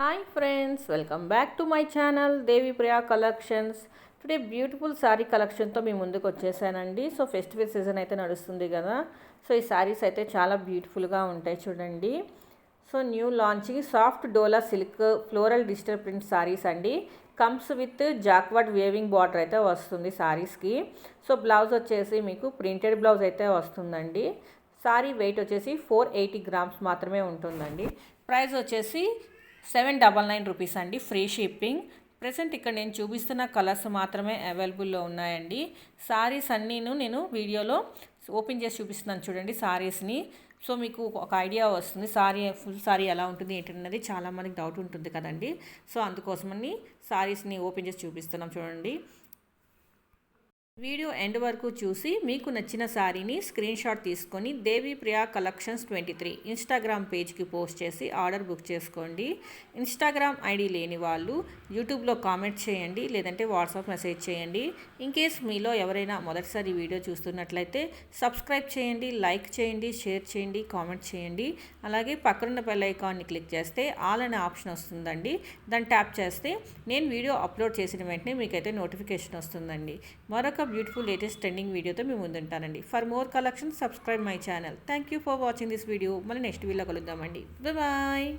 Hi friends, welcome back to my channel Devi Priya Collections. Today beautiful sari కలెక్షన్తో మీ ముందుకు వచ్చేసానండి. సో ఫెస్టివల్ సీజన్ అయితే నడుస్తుంది కదా. సో ఈ శారీస్ అయితే చాలా బ్యూటిఫుల్గా ఉంటాయి చూడండి. So new launching soft dola silk floral digital print saris అండి. Comes with jacquard weaving border అయితే వస్తుంది శారీస్కి. సో బ్లౌజ్ వచ్చేసి మీకు ప్రింటెడ్ బ్లౌజ్ అయితే వస్తుందండి. శారీ వెయిట్ వచ్చేసి 480 గ్రామ్స్ మాత్రమే ఉంటుందండి. ప్రైస్ వచ్చేసి 799 రూపీస్ అండి, ఫ్రీ షిప్పింగ్. ప్రజెంట్ ఇక్కడ నేను చూపిస్తున్న కలర్స్ మాత్రమే అవైలబుల్లో ఉన్నాయండి. సారీస్ అన్నీను నేను వీడియోలో ఓపెన్ చేసి చూపిస్తున్నాను చూడండి సారీస్ని. సో మీకు ఒక ఐడియా వస్తుంది ఫుల్ సారీ ఎలా ఉంటుంది ఏంటన్నది చాలామందికి డౌట్ ఉంటుంది కదండి. సో అందుకోసమని సారీస్ని ఓపెన్ చేసి చూపిస్తున్నాం చూడండి. వీడియో ఎండ్ వరకు చూసి మీకు నచ్చిన శారీని స్క్రీన్ షాట్ తీసుకొని దేవి ప్రియా కలెక్షన్స్ 23 ఇన్స్టాగ్రామ్ పేజ్కి పోస్ట్ చేసి ఆర్డర్ బుక్ చేసుకోండి. ఇన్స్టాగ్రామ్ ఐడి లేని వాళ్ళు యూట్యూబ్లో కామెంట్ చేయండి, లేదంటే వాట్సాప్ మెసేజ్ చేయండి. ఇన్ కేస్ మీలో ఎవరైనా మొదటిసారి వీడియో చూస్తున్నట్లయితే సబ్స్క్రైబ్ చేయండి, లైక్ చేయండి, షేర్ చేయండి, కామెంట్ చేయండి. అలాగే పక్కనున్న బెల్ ఐకాన్ని క్లిక్ చేస్తే ఆల్ అనే ఆప్షన్ వస్తుందండి. దాన్ని ట్యాప్ చేస్తే నేను వీడియో అప్లోడ్ చేసిన వెంటనే మీకైతే నోటిఫికేషన్ వస్తుందండి. మరొక బ్యూటిఫుల్ లేటెస్ట్ ట్రెండింగ్ వీడియోతో మేము ముందుంటానండి. For more collection subscribe my channel. Thank you for watching this video. మళ్ళీ నెక్స్ట్ వీడియోలో కలుద్దామండి. బాయ్.